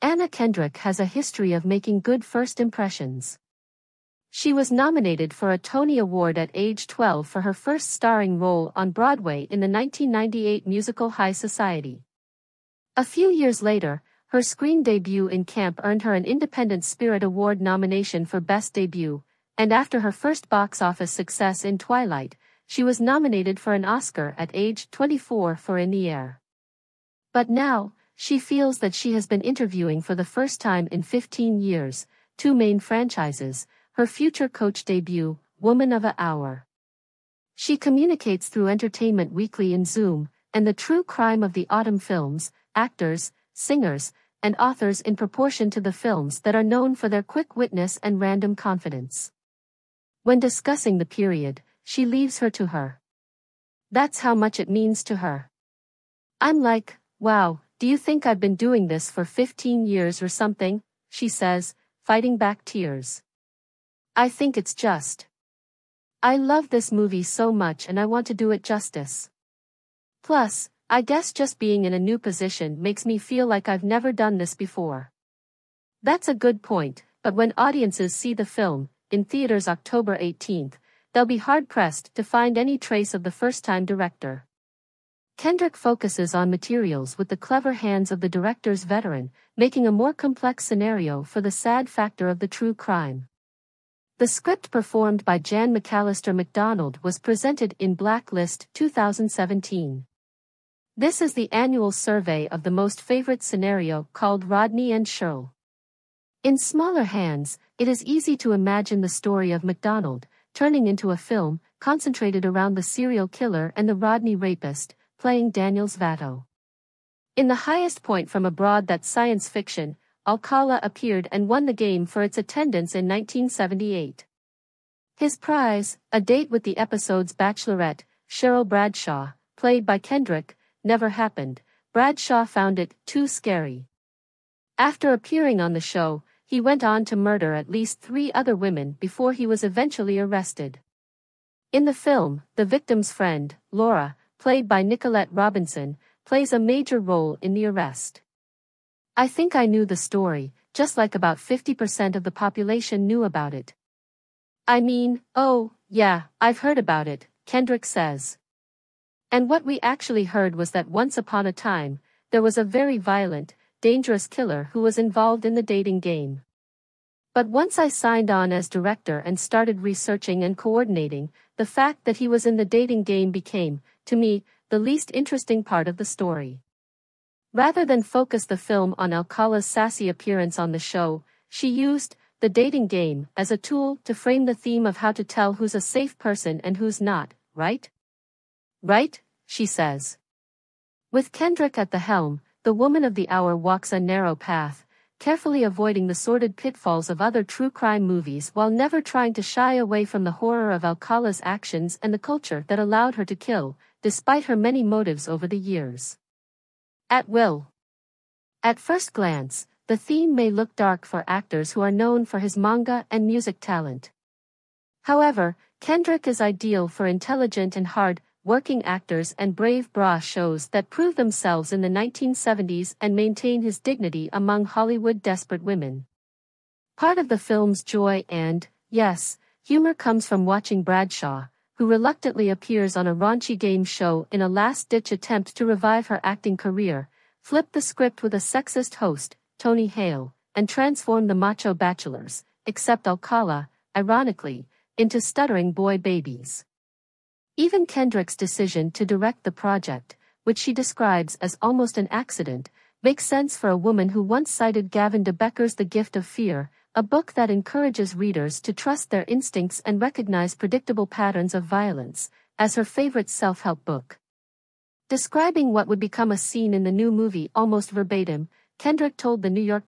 Anna Kendrick has a history of making good first impressions. She was nominated for a Tony Award at age 12 for her first starring role on Broadway in the 1998 musical High Society. A few years later, her screen debut in Camp earned her an Independent Spirit Award nomination for Best Debut, and after her first box office success in Twilight, she was nominated for an Oscar at age 24 for In the Air. But now, she feels that she has been interviewing for the first time in 15 years, two main franchises, her future Coach debut, Woman of an Hour. She communicates through Entertainment Weekly in Zoom, and the true crime of the autumn films, actors, singers, and authors in proportion to the films that are known for their quick witness and random confidence. When discussing the period, she leaves her to her. That's how much it means to her. I'm like, wow, do you think I've been doing this for 15 years or something? She says, fighting back tears. I think it's just. I love this movie so much and I want to do it justice. Plus, I guess just being in a new position makes me feel like I've never done this before. That's a good point, but when audiences see the film, in theaters October 18th, they'll be hard-pressed to find any trace of the first-time director. Kendrick focuses on materials with the clever hands of the director's veteran, making a more complex scenario for the sad factor of the true crime. The script performed by Jan McAllister MacDonald was presented in Blacklist 2017. This is the annual survey of the most favorite scenario called Rodney and Shirl. In smaller hands, it is easy to imagine the story of MacDonald, turning into a film, concentrated around the serial killer and the Rodney rapist, playing Daniel Zvato. In the highest point from abroad that science fiction, Alcala appeared and won the game for its attendance in 1978. His prize, a date with the episode's bachelorette, Cheryl Bradshaw, played by Kendrick, never happened. Bradshaw found it too scary. After appearing on the show, he went on to murder at least 3 other women before he was eventually arrested. In the film, the victim's friend, Laura, played by Nicolette Robinson, plays a major role in the arrest. I think I knew the story, just like about 50% of the population knew about it. I mean, oh, yeah, I've heard about it, Kendrick says. And what we actually heard was that once upon a time, there was a very violent, dangerous killer who was involved in the dating game. But once I signed on as director and started researching and coordinating, the fact that he was in the dating game became, to me, the least interesting part of the story. Rather than focus the film on Alcala's sassy appearance on the show, she used the dating game as a tool to frame the theme of how to tell who's a safe person and who's not, right? Right, she says. With Kendrick at the helm, the woman of the hour walks a narrow path, carefully avoiding the sordid pitfalls of other true crime movies while never trying to shy away from the horror of Alcala's actions and the culture that allowed her to kill, despite her many motives over the years. At will. At first glance, the theme may look dark for actors who are known for his manga and music talent. However, Kendrick is ideal for intelligent and hard-working actors and brave bra shows that prove themselves in the 1970s and maintain his dignity among Hollywood desperate women. Part of the film's joy and, yes, humor comes from watching Bradshaw, who reluctantly appears on a raunchy game show in a last-ditch attempt to revive her acting career, flip the script with a sexist host, Tony Hale, and transform the macho bachelors, except Alcala, ironically, into stuttering boy babies. Even Kendrick's decision to direct the project, which she describes as almost an accident, makes sense for a woman who once cited Gavin de Becker's The Gift of Fear, a book that encourages readers to trust their instincts and recognize predictable patterns of violence, as her favorite self-help book. Describing what would become a scene in the new movie almost verbatim, Kendrick told the New York